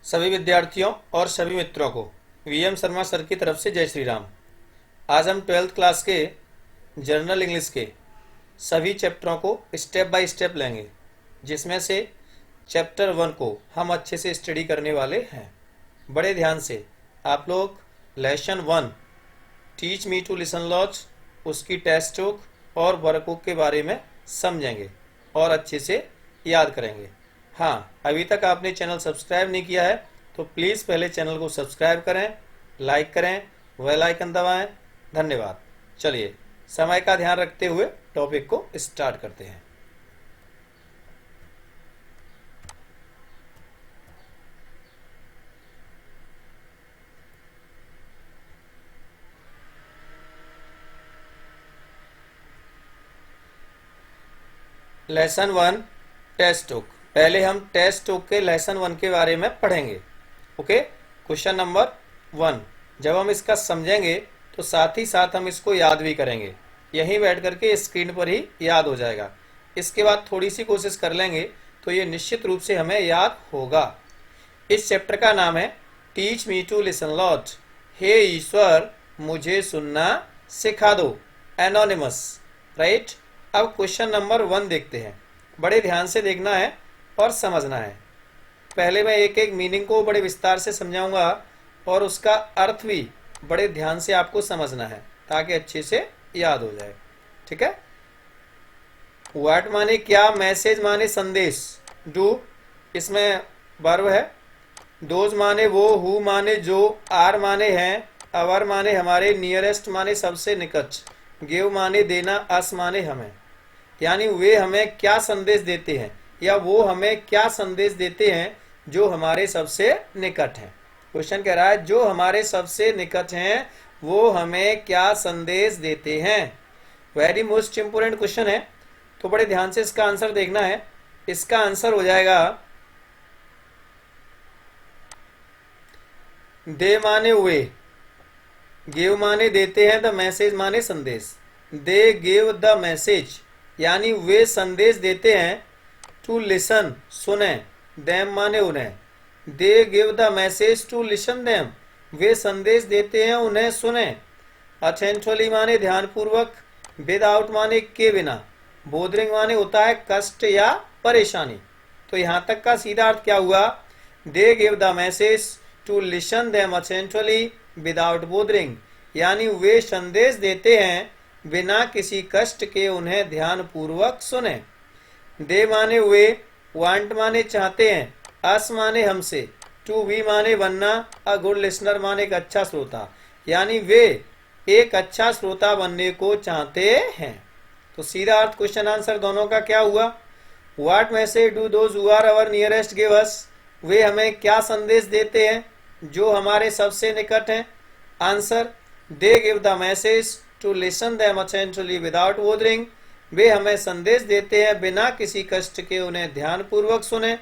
सभी विद्यार्थियों और सभी मित्रों को वीएम शर्मा सर की तरफ से जय श्री राम। आज हम 12th क्लास के जर्नल इंग्लिश के सभी चैप्टरों को स्टेप बाय स्टेप लेंगे, जिसमें से चैप्टर 1 को हम अच्छे से स्टडी करने वाले हैं। बड़े ध्यान से आप लोग lesson 1 teach me to listen laws उसकी टेक्स्ट बुक और वर्कबुक के बारे में समझेंगे और अच्छे से याद करेंगे। हाँ, अभी तक आपने चैनल सब्सक्राइब नहीं किया है तो प्लीज़ पहले चैनल को सब्सक्राइब करें, लाइक करें, बेल आइकन दबाएं। धन्यवाद। चलिए समय का ध्यान रखते हुए टॉपिक को स्टार्ट करते हैं। Lesson 1 text book. पहले हम टेक्स्ट बुक के लेसन 1 के बारे में पढ़ेंगे। ओके, क्वेश्चन नंबर 1 जब हम इसका समझेंगे तो साथ ही साथ हम इसको याद भी करेंगे। यहीं बैठ करके स्क्रीन पर ही याद हो जाएगा। इसके बाद थोड़ी सी कोशिश कर लेंगे तो ये निश्चित रूप से हमें याद होगा। इस चैप्टर का नाम है teach me to listen lord. हे ईश्वर, मुझे सुनना सिखा दो। Anonymous, right. अब क्वेश्चन नंबर 1 देखते हैं। बड़े ध्यान से देखना है और समझना है। पहले मैं एक एक मीनिंग को बड़े विस्तार से समझाऊंगा और उसका अर्थ भी बड़े ध्यान से आपको समझना है ताकि अच्छे से याद हो जाए। ठीक है। व्हाट माने क्या, मैसेज माने संदेश, डू इसमें वर्ब है, दोज माने वो, हु माने जो, आर माने हैं, अवर माने हमारे, नियरेस्ट माने सबसे निकट, गिव माने देना, अस माने हमें। यानी वे हमें क्या संदेश देते हैं या वो हमें क्या संदेश देते हैं जो हमारे सबसे निकट हैं। क्वेश्चन कह रहा है जो हमारे सबसे निकट हैं वो हमें क्या संदेश देते हैं। वेरी मोस्ट इंपोर्टेंट क्वेश्चन है, तो बड़े ध्यान से इसका आंसर देखना है। इसका आंसर हो जाएगा दे माने वे, गिव माने देते हैं, द मैसेज माने संदेश। दे गिव द मैसेज यानी वे संदेश देते हैं, टू लिसन सुने, देम माने उन्हें। They give the message to listen them वे संदेश देते हैं उन्हें सुने। अटेंटिवली माने ध्यानपूर्वक, विदाउट माने के बिना, बोदरिंग माने होता है कष्ट या परेशानी। तो यहां तक का सीधा अर्थ क्या हुआ, they give the message to listen them attentively without bothering यानी वे संदेश देते हैं बिना किसी कष्ट के उन्हें ध्यानपूर्वक सुने। दे माने वे, वांट माने चाहते हैं, अस माने हमसे, टू बी माने बनना, अ गुड लिसनर माने एक अच्छा श्रोता यानी वे एक अच्छा श्रोता बनने को चाहते हैं। तो सीधा अर्थ क्वेश्चन आंसर दोनों का क्या हुआ। What message do those who are our nearest give us वे हमें क्या संदेश देते हैं जो हमारे सबसे निकट हैं। Answer they give the message to listen them attentively without bothering वे हमें संदेश देते हैं बिना किसी कष्ट के उन्हें ध्यानपूर्वक सुने।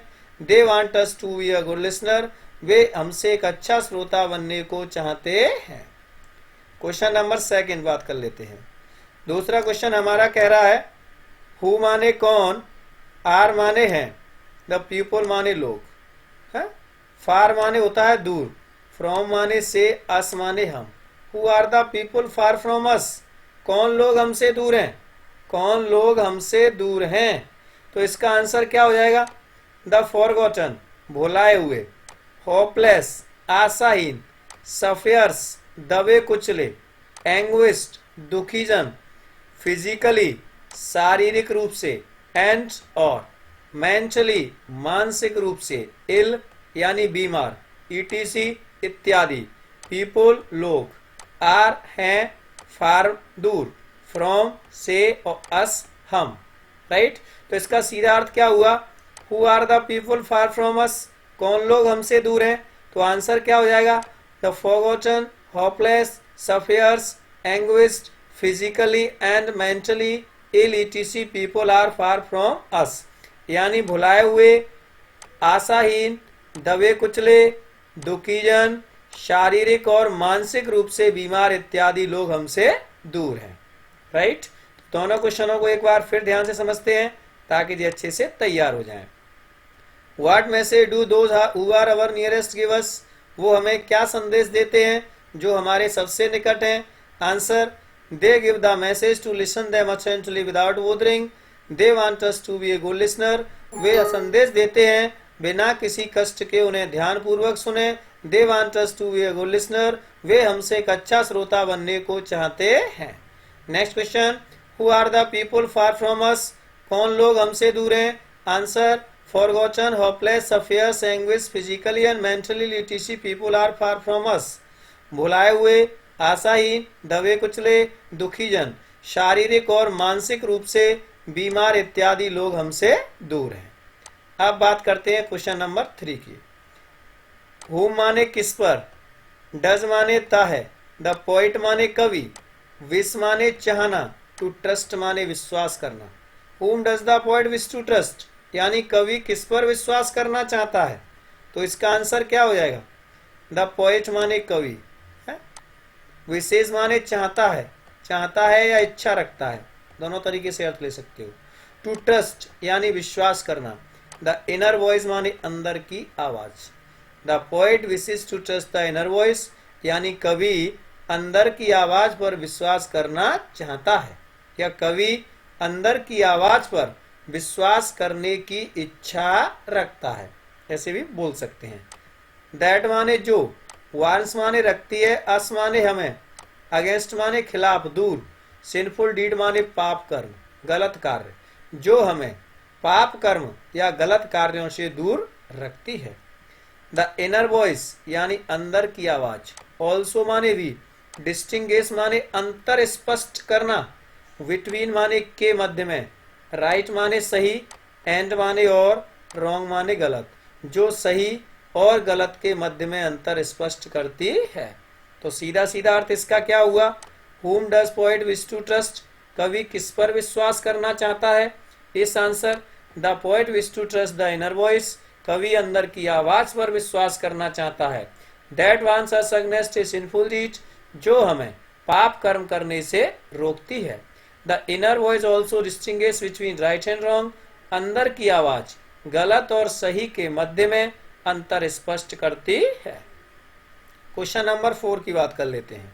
They want us to be a good listener वे हमसे एक अच्छा श्रोता बनने को चाहते हैं। क्वेश्चन नंबर 2 बात कर लेते हैं। दूसरा क्वेश्चन हमारा कह रहा है हु माने कौन, आर माने हैं, द पीपल माने लोग है, फार माने होता है दूर, फ्रॉम माने से, अस माने हम। Who are the people far from us कौन लोग हमसे दूर हैं, कौन लोग हमसे दूर हैं। तो इसका आंसर क्या हो जाएगा, द फॉरगॉटन भुलाए हुए, होपलेस आशाहीन, सफियर्स दबे कुचले, एंग्विस्ट दुखीजन, फिजिकली शारीरिक रूप से, एंड और मेंटली मानसिक रूप से, इल यानी बीमार, ईटीसी इत्यादि, पीपल लोग, आर हैं, फार दूर, फ्रॉम से और अस हम। राइट। तो इसका सीधा अर्थ क्या हुआ, who are the people far from us कौन लोग हमसे दूर हैं। तो आंसर क्या हो जाएगा, the forgotten, hopeless, sufferers, anguished, physically and mentally ill etc people are far from us यानी भुलाए हुए, आशाहीन, दबे कुचले, दुखीजन, शारीरिक और मानसिक रूप से बीमार इत्यादि लोग हमसे दूर हैं। राइट। दोनों क्वेश्चनों को एक बार फिर ध्यान से समझते हैं ताकि ये अच्छे से तैयार हो जाएं। What message do those who are our nearest give us, वो हमें क्या संदेश देते हैं जो हमारे सबसे निकट हैं? Answer, they give the message to listen them attentively without bothering, they want us to be a good listener, वे संदेश देते हैं बिना किसी कष्ट के उन्हें ध्यान पूर्वक सुने। They want us to be a good listener, वे हमसे एक अच्छा श्रोता बनने को चाहते हैं। Next question, who are the people far from us, कौन लोग हमसे दूर हैं? Answer, forgotten, hopeless, affairs, anguish, physically and mentally etc. people are far from us. भुलाए हुए, आशाहीन, दबे कुचले, दुखी जन, शारीरिक और मानसिक रूप से बीमार इत्यादि लोग हमसे दूर हैं। अब बात करते हैं क्वेश्चन नंबर 3 की। हुम माने किस पर, डज माने ता है, द पोइट माने कवि, विश माने चाहना, टू ट्रस्ट माने विश्वास करना। Whom does the poet wish to trust, यानी कवि किस पर विश्वास करना चाहता है? तो इसका आंसर क्या हो जाएगा? द पोएट माने कवि है, विशेष माने चाहता है या इच्छा रखता है, दोनों तरीके से अर्थ ले सकते हो। टू ट्रस्ट यानी विश्वास करना। द इनर वॉइस माने अंदर की आवाज। The poet wishes to trust the inner voice, यानी कवि अंदर की आवाज पर विश्वास करना चाहता है या कवि अंदर की आवाज पर विश्वास करने की इच्छा रखता है, ऐसे भी बोल सकते हैं। दैट माने जो, वांस माने रखती है, अस माने हमें, अगेंस्ट माने खिलाफ दूर, सिंफुल डीड माने पाप कर्म गलत कार्य, जो हमें पाप कर्म या गलत कार्यों से दूर रखती है। द इनर वॉइस यानी अंदर की आवाज। ऑल्सो माने भी, डिस्टिंग्विश माने अंतर स्पष्ट करना, बिटवीन माने के मध्य में, राइट माने सही, एंड माने और, रॉन्ग माने गलत, जो सही और गलत के मध्य में अंतर स्पष्ट करती है। तो सीधा सीधा अर्थ इसका क्या हुआ? Whom does poet wish to trust, कवि किस पर विश्वास करना चाहता है? इस answer, the poet wish to trust the inner voice, कवि अंदर की आवाज पर विश्वास करना चाहता है। That wants us against a sinful deed, जो हमें पाप कर्म करने से रोकती है। The inner voice also distinguish between right and wrong, अंदर की आवाज गलत और सही के मध्य में अंतर स्पष्ट करती है। क्वेश्चन नंबर 4 की बात कर लेते हैं।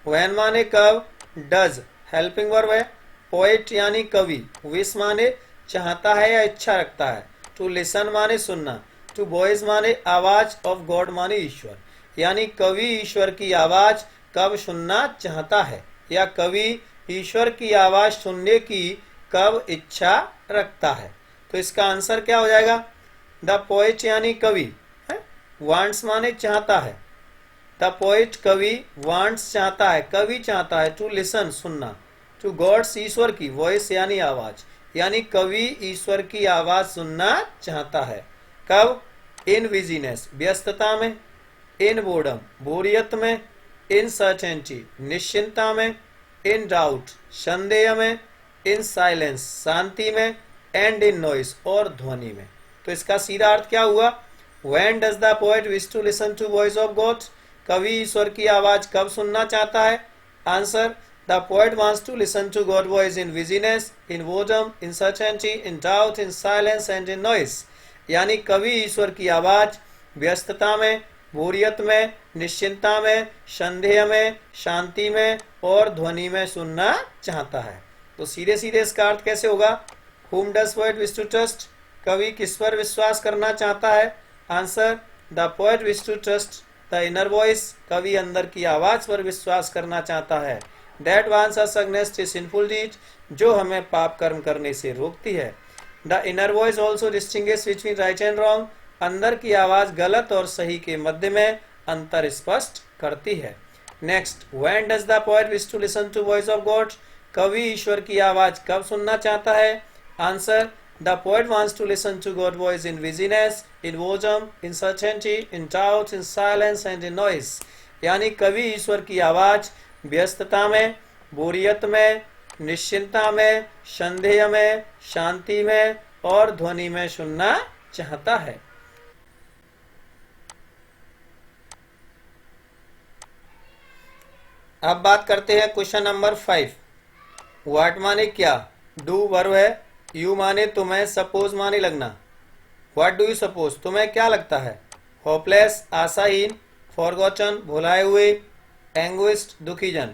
व्हेन माने कब, डज हेल्पिंग वर्ब है, पोएट यानी कवि, विश माने चाहता है या इच्छा रखता है, टू लिसन माने सुनना, टू वॉइस माने आवाज, ऑफ गॉड माने ईश्वर, यानी कवि ईश्वर की आवाज कब सुनना चाहता है या कवि ईश्वर की आवाज सुनने की कब इच्छा रखता है। तो इसका आंसर क्या हो जाएगा? द पोएट यानी कवि है, वांट्स माने चाहता है, द पोएट कवि, वांट्स चाहता है, कवि चाहता है, टू लिसन सुनना, टू गॉड्स ईश्वर की, वॉइस यानी आवाज, यानी कवि ईश्वर की आवाज सुनना चाहता है। कब? इन बिजीनेस व्यस्तता में, इन बोर्डम बोरियत में, इन सर्टेनिटी निश्चिंता में, इन डाउट संदेह में, इन साइलेंस शांति में, एंड इन नॉइस और ध्वनि में। तो इसका सीधा अर्थ क्या हुआ? When does the poet wish to listen to voice of God, कवि ईश्वर की आवाज कब सुनना चाहता है? Answer, the poet wants to listen to God voice in busyness, in boredom, in certainty, in doubt, in silence and in noise, यानी कवि ईश्वर की आवाज व्यस्तता में, बोरियत में, निश्चिंता में, संदेह में, शांति में और ध्वनि में सुनना चाहता है। तो सीधे सीधे इसका अर्थ कैसे होगा? Whom does poet wish to trust? कवि किस पर विश्वास करना चाहता है? Answer, the poet wish to trust the inner voice, कवि अंदर की आवाज पर विश्वास करना चाहता है। That wants us against a sinful deed, जो हमें पाप कर्म करने से रोकती है। The inner voice also distinguish between right and wrong, अंदर की आवाज गलत और सही के मध्य में अंतर स्पष्ट करती है। Next, when does the poet wish to listen to voice of God, कवि ईश्वर की आवाज कब सुनना चाहता है? Answer, the poet wants to listen to God voice in busyness, in boredom, in certainty, in doubt, in silence and in noise, यानी कवि ईश्वर की आवाज व्यस्तता में, बोरियत में, निश्चिंता में, संदेह में, शांति में और ध्वनि में सुनना चाहता है। अब बात करते हैं क्वेश्चन नंबर 5। व्हाट माने क्या, डू वर्ब है, यू माने तुम्हें, सपोज माने लगना, व्हाट डू यू सपोज, तुम्हें क्या लगता है? होपलेस आशाहीन, फॉरगॉटन भुलाए हुए, एंग्विस्ड दुखीजन,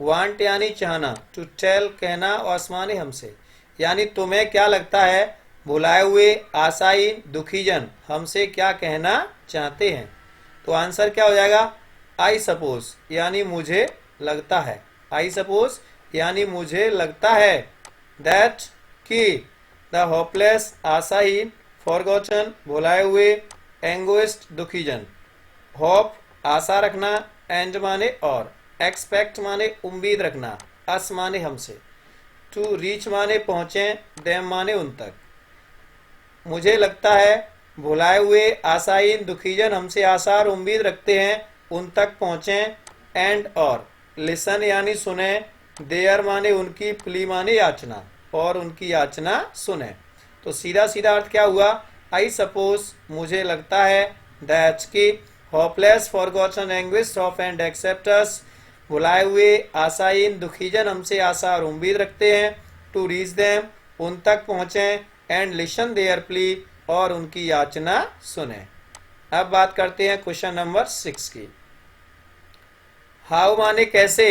वांट यानी चाहना, टू टेल कहना, आसमानी हमसे, यानी तुम्हें क्या लगता है, भुलाए हुए, आशाहीन, दुखीजन हमसे क्या कहना चाहते हैं। तो आंसर क्या हो जाएगा? आई सपोज यानी मुझे लगता है, आई सपोज यानी मुझे लगता है, दैट कि द होपलेस आशाहीन, फॉरगॉटन भुलाए हुए, एंग्विस्ड दुखीजन, होप आशा रखना, एंड माने और, एक्सपेक्ट माने उम्मीद रखना, अस माने हमसे, टू रीच माने पहुंचे, देम माने उन तक। मुझे लगता है भुलाए हुए आशाहीन दुखीजन हमसे आशा और उम्मीद रखते हैं उन तक पहुंचे, एंड और, लिसन यानी सुने, देयर माने उनकी, प्ली माने याचना, और उनकी याचना सुने। तो सीधा सीधा अर्थ क्या हुआ? आई सपोज मुझे लगता है, दैट की hopeless forgotten anguish of and accepts भुलाए हुए आशाहीन दुखीजन हमसे आशा और उम्मीद रखते हैं, टू रीच देम उन तक पहुंचे, एंड लिसन देयर प्ली और उनकी याचना सुने। अब बात करते हैं क्वेश्चन नंबर 6 की। हाउ माने कैसे,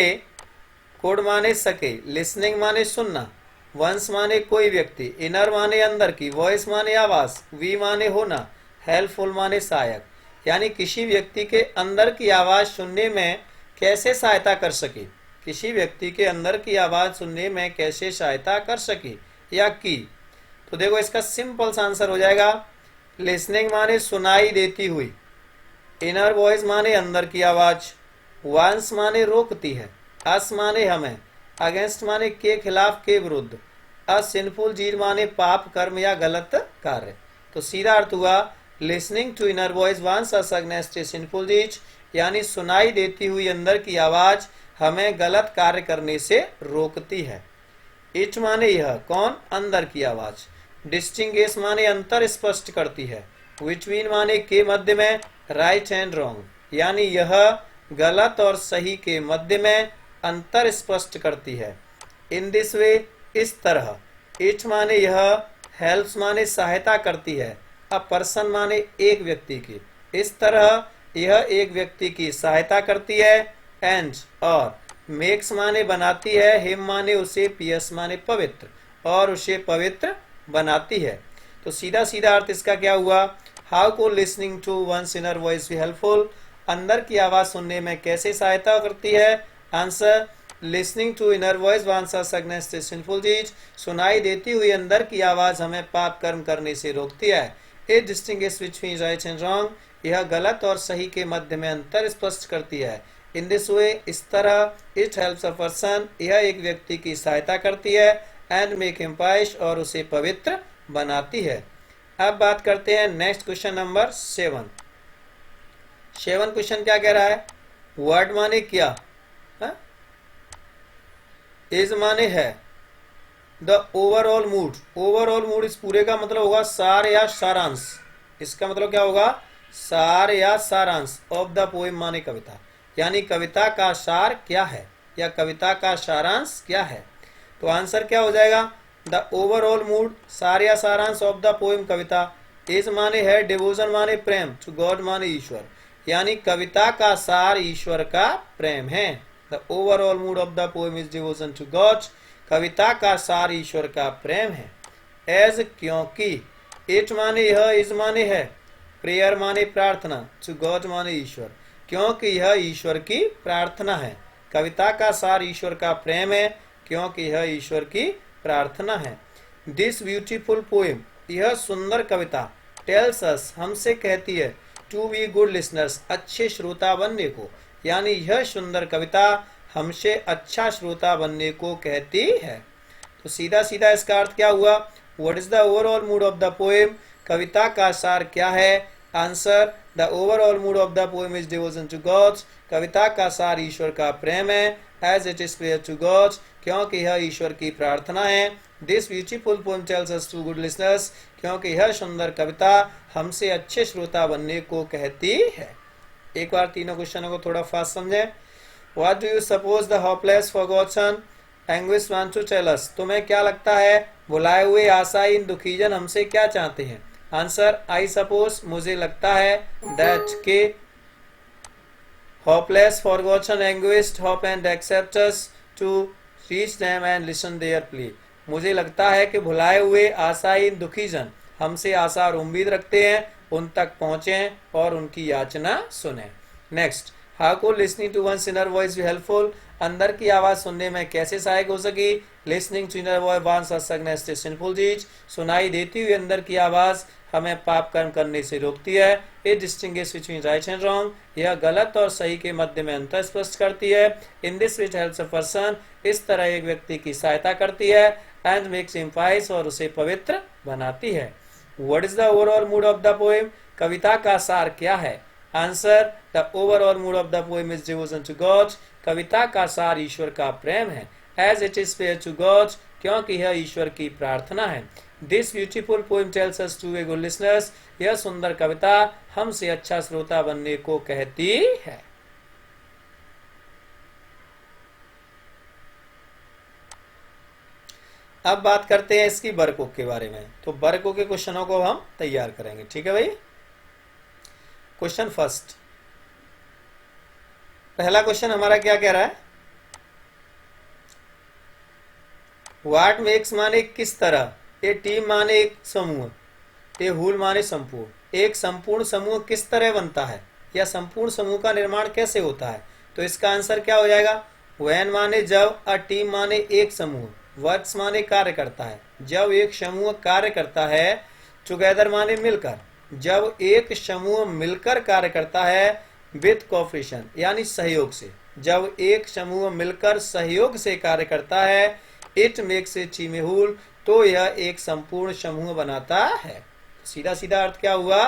कुड माने सके, लिसनिंग माने सुनना, वंस माने कोई व्यक्ति, इनर माने अंदर की, वॉइस माने आवाज, वी माने होना, हेल्पफुल माने सहायक, यानी किसी व्यक्ति के अंदर की आवाज सुनने में कैसे सहायता कर सके, किसी व्यक्ति के अंदर की आवाज सुनने में कैसे सहायता कर सके या की। तो देखो इसका सिंपल सा आंसर हो जाएगा, लिसनिंग माने सुनाई देती हुई, इनर वॉइस माने अंदर की आवाज, वंस माने रोकती है, अस माने हमें, अगेंस्ट माने के खिलाफ, के विरुद्ध, सिंफुल डीड माने पाप कर्म या गलत कार्य। तो सीधा अर्थ हुआ, listening to inner voice warns us against a sinful deed, यानी सुनाई देती हुई अंदर की आवाज हमें गलत कार्य करने से रोकती है। इट माने यह, कौन, अंदर की आवाज, डिस्टिंग्विश माने अंतर स्पष्ट करती है, बिटवीन माने के मध्य में, राइट एंड रॉन्ग, यानी यह गलत और सही के मध्य में अंतर स्पष्ट करती है। इन दिस वे इस तरह, इट माने यह, हेल्प्स माने सहायता करती है, अ पर्सन माने एक व्यक्ति की, इस तरह यह एक व्यक्ति की सहायता करती है, एंड और, मेक्स माने बनाती है, हिम माने उसे, पियस माने पवित्र, और उसे पवित्र बनाती है। तो सीधा सीधा अर्थ इसका क्या हुआ, how can listening to one's inner voice be helpful, अंदर की आवाज सुनने में कैसे सहायता करती है। Answer, listening to inner voice warns us against a sinful deed, सुनाई देती हुई अंदर की आवाज हमें पाप कर्म करने से रोकती है। It distinguish between right and wrong, यह गलत और सही के मध्य में अंतर स्पष्ट करती है। इन दिस वे इस तरह, इट हेल्प्स अ पर्सन, यह एक व्यक्ति की सहायता करती है, एंड मेक हिम पाइश और उसे पवित्र बनाती है। अब बात करते हैं नेक्स्ट क्वेश्चन नंबर 7। 7 क्वेश्चन क्या कह रहा है, वर्ड माने क्या, इज माने है, the overall mood, overall mood इस पूरे का मतलब होगा सार या सारांश, इसका मतलब क्या होगा, सार या सारांश, ऑफ द पोएम माने कविता, यानी कविता का सार क्या है या कविता का सारांश क्या है। तो आंसर क्या हो जाएगा, द ओवरऑल मूड, सार या सारांश of the poem Kavita, is माने है, डिवोशन माने प्रेम, टू गॉड माने ईश्वर, यानी कविता का सार ईश्वर का प्रेम है। The overall mood of the poem is devotion to God, कविता का सार ईश्वर का प्रेम है। एज क्योंकि, इट माने यह, इज माने है, प्रेयर माने प्रार्थना, टू गॉड माने ईश्वर, क्योंकि यह ईश्वर की प्रार्थना है। कविता का सार ईश्वर का प्रेम है क्योंकि यह ईश्वर की प्रार्थना है। दिस ब्यूटीफुल पोएम, यह सुंदर कविता, टेल्स अस हमसे कहती है, टू बी गुड लिसनर्स अच्छे श्रोता बनने को, यानी यह सुंदर कविता हमसे अच्छा श्रोता बनने को कहती है। तो सीधा सीधा इसका अर्थ क्या हुआ, what is the overall mood of the poem, कविता का सार क्या है। Answer, the overall mood of the poem is devotion to God, कविता का सार ईश्वर का प्रेम है। As it is prayer to God, क्योंकि यह ईश्वर की प्रार्थना है। This beautiful poem tells us to good listeners, क्योंकि यह सुंदर कविता हमसे अच्छे श्रोता बनने को कहती है। एक बार तीनों क्वेश्चनों को थोड़ा फास्ट समझें। What do you suppose the hopeless forgotten anguish want to tell us, तुम्हें क्या लगता है भुलाए हुए आशाहीन दुखीजन हमसे क्या चाहते हैं। आंसर आई सपोज, मुझे लगता है, दैट के hopeless, forgotten, anguished, hope and accept us to reach them and listen their plea. मुझे लगता है कि भुलाए हुए आशाहीन दुखी जन हमसे आशा और उम्मीद रखते हैं, उन तक पहुंचे और उनकी याचना सुने. Next, how can listening to one's inner voice be helpful. अंदर की आवाज सुनने में कैसे सहायक हो सकी. लिसनिंग टू इनर वॉइस वांस अस अगेंस्ट सिंफुल डीड्स. सुनाई देती हुई अंदर की आवाज हमें पाप कर्म करने से रोकती है. It distinguish between right and wrong. यह गलत और सही के मध्य में अंतर स्पष्ट करती है. In this which helps a person. इस तरह एक व्यक्ति की सहायता करती है. And makes him pious. और उसे पवित्र बनाती है. What is the overall mood of the poem. कविता का सार क्या है. Answer, the overall mood of the poem is devotion to God. कविता का सार ईश्वर का प्रेम है. As it is prayer to God. क्योंकि यह ईश्वर की प्रार्थना है. This beautiful poem tells us to be good listeners. यह सुंदर कविता हमसे अच्छा श्रोता बनने को कहती है. अब बात करते हैं इसकी बरकों के बारे में. तो बरकों के क्वेश्चनों को हम तैयार करेंगे. ठीक है भाई. क्वेश्चन फर्स्ट, पहला क्वेश्चन हमारा क्या कह रहा है. व्हाट मेक्स माने किस तरह. ए टीम माने एक समूह. ए होल माने संपूर्ण. एक संपूर्ण समूह किस तरह बनता है या संपूर्ण समूह का निर्माण कैसे होता है. तो इसका आंसर क्या हो जाएगा. व्हेन माने जब. अ टीम माने एक समूह. वर्क्स माने कार्य करता है. जब एक समूह कार्य करता है. टुगेदर माने मिलकर. जब एक समूह मिलकर कार्य करता है. विथ कोऑपरेशन यानी सहयोग से. जब एक समूह मिलकर सहयोग से कार्य करता है. It makes a team a whole. तो यह एक संपूर्ण समूह बनाता है. सीधा सीधा अर्थ क्या हुआ.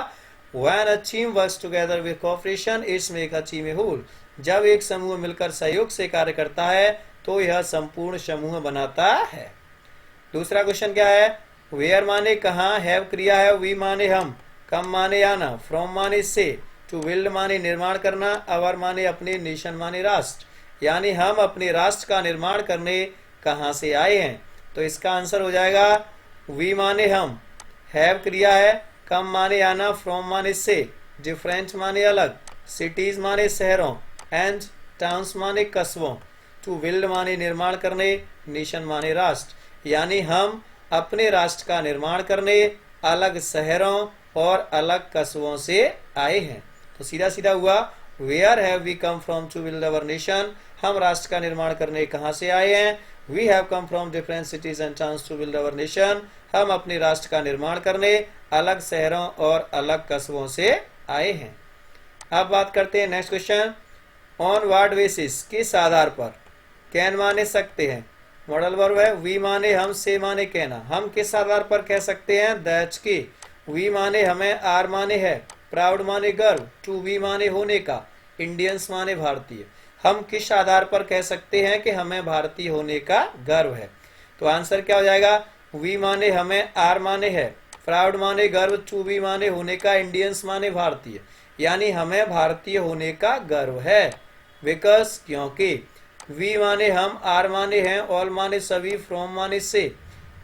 When a team works together with cooperation, it makes a team a whole. जब एक समूह मिलकर सहयोग से कार्य करता है तो यह संपूर्ण समूह बनाता है. दूसरा क्वेश्चन क्या है. वेयर माने कहाँ. हैव क्रिया है. वी माने हम. कम माने आना. फ्रॉम माने से. टू बिल्ड माने निर्माण करना. अवर माने अपने. नेशन माने राष्ट्र. यानी हम अपने राष्ट्र का निर्माण करने कहाँ से आए हैं. तो इसका आंसर हो जाएगा वी माने हम. हैव क्रिया है. कम माने आना. फ्रॉम माने से. डिफरेंट माने अलग. सिटीज माने शहरों. एंड टाउन्स माने कस्बों. टू बिल्ड माने निर्माण करने. नेशन माने राष्ट्र. यानी हम अपने राष्ट्र का निर्माण करने अलग शहरों और अलग कस्बों से आए हैं. तो सीधा सीधा हुआ. Where have we come from to build our nation. हम राष्ट्र का निर्माण करने कहाँ से आए हैं. We have come from different cities and towns to build our nation. हम अपने राष्ट्र का निर्माण करने अलग शहरों और अलग कस्बों से आए हैं. अब बात करते हैं next question. On what basis. किस आधार पर. कैन माने सकते हैं. मॉडल वर्ब है. वी माने हम. से माने कहना. हम किस आधार पर कह सकते हैं. दैट की. वी माने हमें. आर माने है. प्राउड माने गर्व. टू बी माने होने का. इंडियंस माने भारतीय. हम किस आधार पर कह सकते हैं कि हमें भारतीय होने का गर्व है. तो आंसर क्या हो जाएगा. वी माने हमें. आर माने है. प्राउड माने गर्व. टू बी माने होने का. इंडियंस माने भारतीय. यानी हमें भारतीय होने का गर्व है. बिकॉज क्योंकि. वी माने हम. आर माने हैं. ऑल माने सभी. फ्रॉम माने से.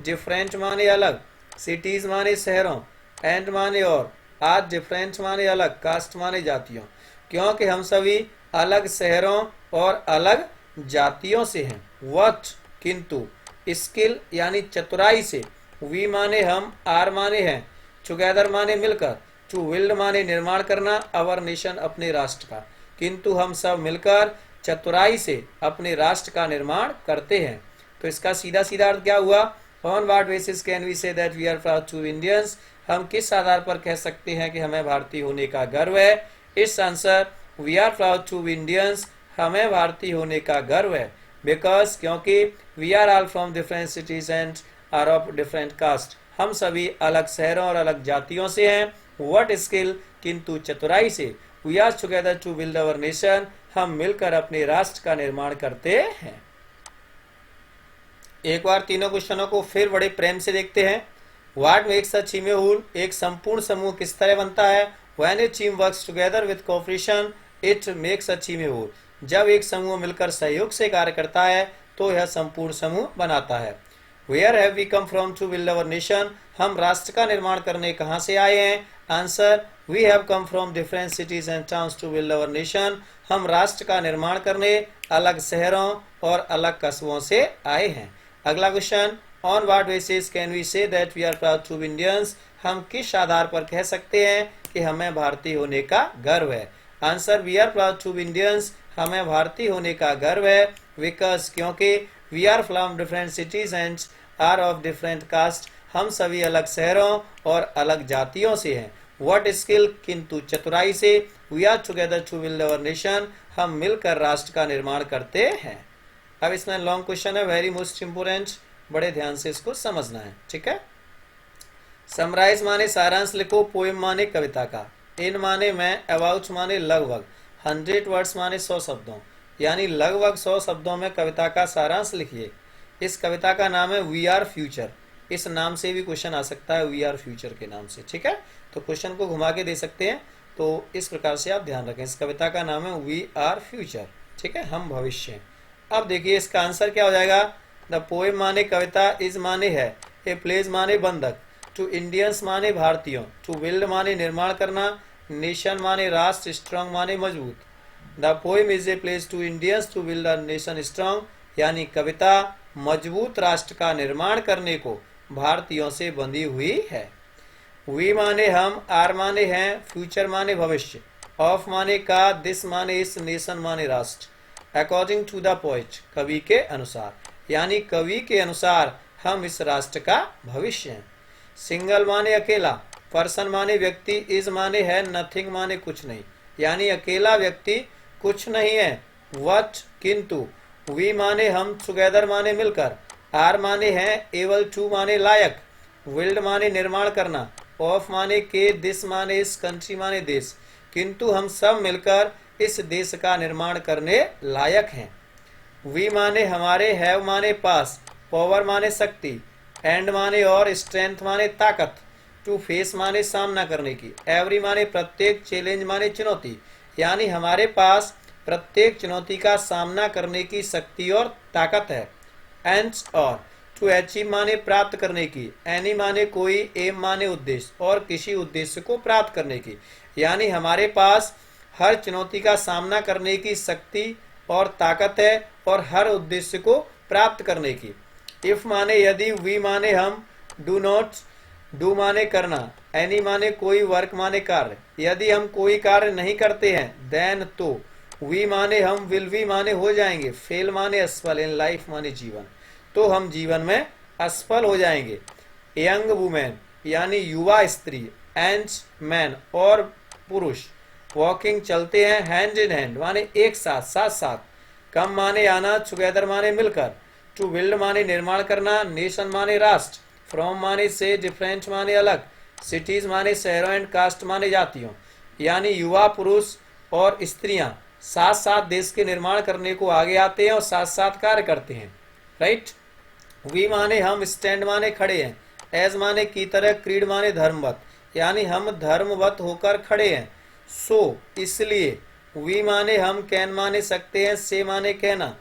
डिफरेंट माने अलग. सिटीज माने शहरों. एंड माने और. आज डिफरेंट माने अलग. कास्ट माने जातियों. क्योंकि हम सभी अलग शहरों और अलग जातियों से हैं. वट किंतु. स्किल यानी चतुराई से. वी माने हम. आर माने हैं. टुगेदर माने मिलकर. टू बिल्ड माने निर्माण करना. अवर नेशन अपने राष्ट्र का. किंतु हम सब मिलकर चतुराई से अपने राष्ट्र का निर्माण करते हैं. तो इसका सीधा सीधा अर्थ क्या हुआ. On what basis can we say that we are proud to Indians. हम किस आधार पर कह सकते हैं कि हमें भारतीय होने का गर्व है. इस answer we are proud to be Indians. हमें भारतीय होने का गर्व है. बिकॉज क्योंकि we are all from different cities and are of different caste. हम सभी अलग शहरों और अलग जातियों से हैं. व्हाट स्किल किंतु चतुराई से. We are together to build our nation. हम मिलकर अपने राष्ट्र का निर्माण करते हैं. एक बार तीनों क्वेश्चनों को फिर बड़े प्रेम से देखते हैं. What makes a team a whole. एक संपूर्ण समूह किस तरह बनता है. When a team works together with cooperation, it makes a team a whole. जब एक समूह मिलकर सहयोग से कार्य करता है तो यह संपूर्ण समूह बनाता है. Where have we come from to build our nation, हम राष्ट्र का निर्माण करने कहाँ से आए हैं? Answer, we have come from different cities and towns to build our nation, हम राष्ट्र का निर्माण करने अलग शहरों और अलग कस्बों से आए हैं। अगला question, on what basis can we say that we are proud to be Indians, हम किस आधार पर कह सकते हैं कि हमें भारतीय होने का गर्व है? Answer, we are proud to be Indians, हमें भारतीय होने का गर्व है बिकॉज, क्योंकि we are from different cities and are of different caste, हम सभी अलग शहरों और अलग जातियों से हैं। व्हाट स्किल, किंतु चतुराई से, we are together to build our nation, हम मिलकर राष्ट्र का निर्माण करते हैं। अब इसमें लॉन्ग क्वेश्चन है, वेरी मोस्ट इंपोर्टेंट, बड़े ध्यान से इसको समझना है, ठीक है। समराइज माने सारांश लिखो, पोएम माने कविता का, इन माने मैं, अबाउट माने लगभग, 100 वर्ड्स माने 100 शब्दों, यानी लगभग 100 शब्दों में कविता का सारांश लिखिए। इस कविता का नाम है वी आर फ्यूचर, इस नाम से भी क्वेश्चन आ सकता है, वी आर फ्यूचर के नाम से, ठीक है। तो क्वेश्चन को घुमा के दे सकते हैं, तो इस प्रकार से आप ध्यान रखें। इस कविता का नाम है वी आर फ्यूचर, ठीक है, हम भविष्य हैं। अब देखिए इसका आंसर क्या हो जाएगा। द पोएम माने कविता, इज माने है, ए प्लेज माने बंधक, टू इंडियंस माने भारतीयों, टू बिल्ड माने निर्माण करना, नेशन माने राष्ट्र, स्ट्रांग माने मजबूत। The poem is a place to Indians to build a nation strong, यानी कविता मजबूत राष्ट्र का निर्माण करने को भारतीयों से बंधी हुई है। वी माने हम, आर माने हैं, फ्यूचर माने भविष्य, ऑफ माने का, दिस माने इस, नेशन माने राष्ट्र। अकॉर्डिंग टू द पोएट, कवि के अनुसार, यानी कवि के अनुसार हम इस राष्ट्र का भविष्य हैं। सिंगल माने अकेला, पर्सन माने व्यक्ति, इज माने है, नथिंग माने कुछ नहीं, यानी अकेला व्यक्ति कुछ नहीं है। वट, किंतु, वी माने हम, टुगेदर माने मिलकर, आर माने हैं, एबल टू माने लायक, बिल्ड माने निर्माण करना, ऑफ माने के, दिस माने इस, कंट्री माने देश, किंतु हम सब मिलकर इस देश का निर्माण करने लायक हैं। वी माने हमारे, हैव माने पास, पावर माने शक्ति, एंड माने और, स्ट्रेंथ माने ताकत, टू फेस माने सामना करने की, एवरी माने प्रत्येक, चैलेंज माने चुनौती, यानी हमारे पास प्रत्येक चुनौती का सामना करने की शक्ति और ताकत है। एंड और, टू अचीव माने प्राप्त करने की, एनी माने कोई, एम माने उद्देश्य और किसी उद्देश्य को प्राप्त करने की, यानी हमारे पास हर चुनौती का सामना करने की शक्ति और ताकत है और हर उद्देश्य को प्राप्त करने की। इफ माने यदि, वी माने हम, डू नॉट, डू माने करना, एनी माने कोई, वर्क माने कार्य, यदि हम कोई कार्य नहीं करते हैं, देन तो, वी माने हम, विल वी माने हो जाएंगे, फेल माने असफल, इन लाइफ माने जीवन, तो हम जीवन में असफल हो जाएंगे। यंग वुमेन यानी युवा स्त्री, एंड मैन और पुरुष, वॉकिंग चलते हैं, हैंड इन हैंड माने एक साथ, साथ साथ, कम माने आना, टुगेदर माने मिलकर, टू बिल्ड माने निर्माण करना, नेशन माने राष्ट्र, फ्रॉम माने से, डिफरेंट माने अलग, सिटीज माने शहरों, एंड कास्ट माने जातियों, यानी युवा पुरुष और स्त्रियां साथ साथ देश के निर्माण करने को आगे आते हैं और साथ साथ कार्य करते हैं, राइट। वी माने हम, स्टैंड माने खड़े हैं, एज माने की तरह, क्रीड माने धर्मवत, यानी हम धर्मवत होकर खड़े हैं। सो इसलिए, वी माने हम, कैन माने सकते हैं, से माने कहना,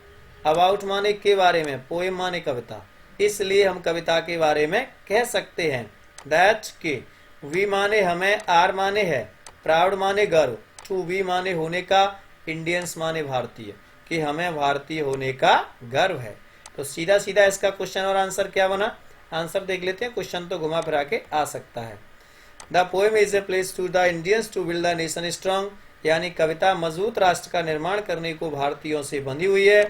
अबाउट माने के बारे में, पोएम माने कविता, इसलिए हम कविता के बारे में कह सकते हैं। दैट के, वी माने हमें, आर माने है, प्राउड माने गर्व, टू बी माने होने का, इंडियंस माने भारतीय, कि हमें भारतीय होने का गर्व है। तो सीधा सीधा इसका क्वेश्चन और आंसर क्या बना, आंसर देख लेते हैं, क्वेश्चन तो घुमा फिरा के आ सकता है। The poem is a place to the Indians to build the nation strong, यानी कविता मजबूत राष्ट्र का निर्माण करने को भारतीयों से बंधी हुई है।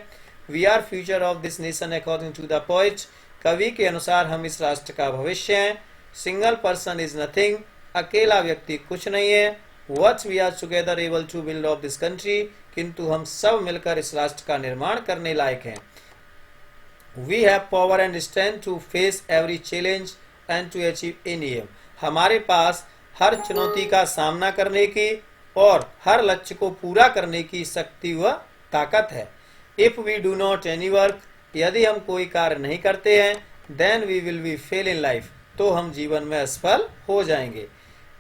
We are future of this nation according to the poet, कवि के अनुसार हम इस राष्ट्र का भविष्य हैं। सिंगल पर्सन इज नथिंग, अकेला व्यक्ति कुछ नहीं है। What we are together able to build of this country, किंतु हम सब मिलकर इस राष्ट्र का निर्माण करने लायक हैं। We have power and strength to face every challenge and to achieve any aim, हमारे पास हर चुनौती का सामना करने की और हर लक्ष्य को पूरा करने की शक्ति व ताकत है। If we do not any work, यदि हम कोई कार्य नहीं करते हैं, then we will be fail in life, तो हम जीवन में असफल हो जाएंगे।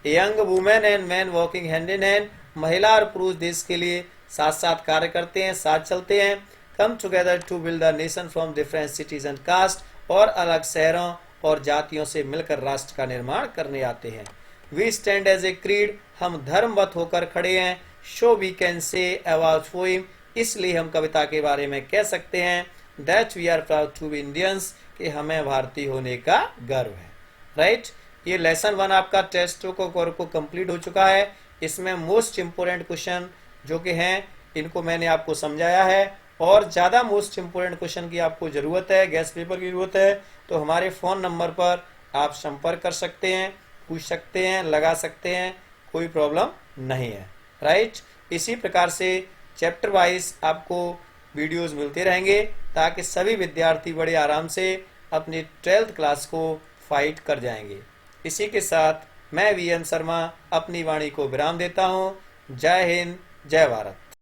Young women and man walking hand in hand, महिला और पुरुष देश के लिए साथ साथ कार्य करते हैं, साथ चलते हैं। Come together to build the nation from different cities and caste, और अलग शहरों और जातियों से मिलकर राष्ट्र का निर्माण करने आते हैं। We stand as a creed, हम धर्मवत होकर खड़े हैं। So we can say about poem, इसलिए हम कविता के बारे में कह सकते हैं that we are proud to be Indians, कि हमें भारतीय होने का गर्व है। राइट, ये लेसन 1 आपका टेस्ट को कंप्लीट हो चुका है। इसमें मोस्ट इंपोर्टेंट क्वेश्चन जो कि हैं इनको मैंने आपको समझाया है, और ज़्यादा मोस्ट इंपोर्टेंट क्वेश्चन की आपको ज़रूरत है, गेस्ट पेपर की ज़रूरत है, तो हमारे फ़ोन नंबर पर आप संपर्क कर सकते हैं, पूछ सकते हैं, लगा सकते हैं, कोई प्रॉब्लम नहीं है। राइट, इसी प्रकार से चैप्टर वाइज आपको वीडियोस मिलते रहेंगे ताकि सभी विद्यार्थी बड़े आराम से अपनी 12th क्लास को फाइट कर जाएंगे। इसी के साथ मैं वीएन शर्मा अपनी वाणी को विराम देता हूँ। जय हिंद, जय भारत।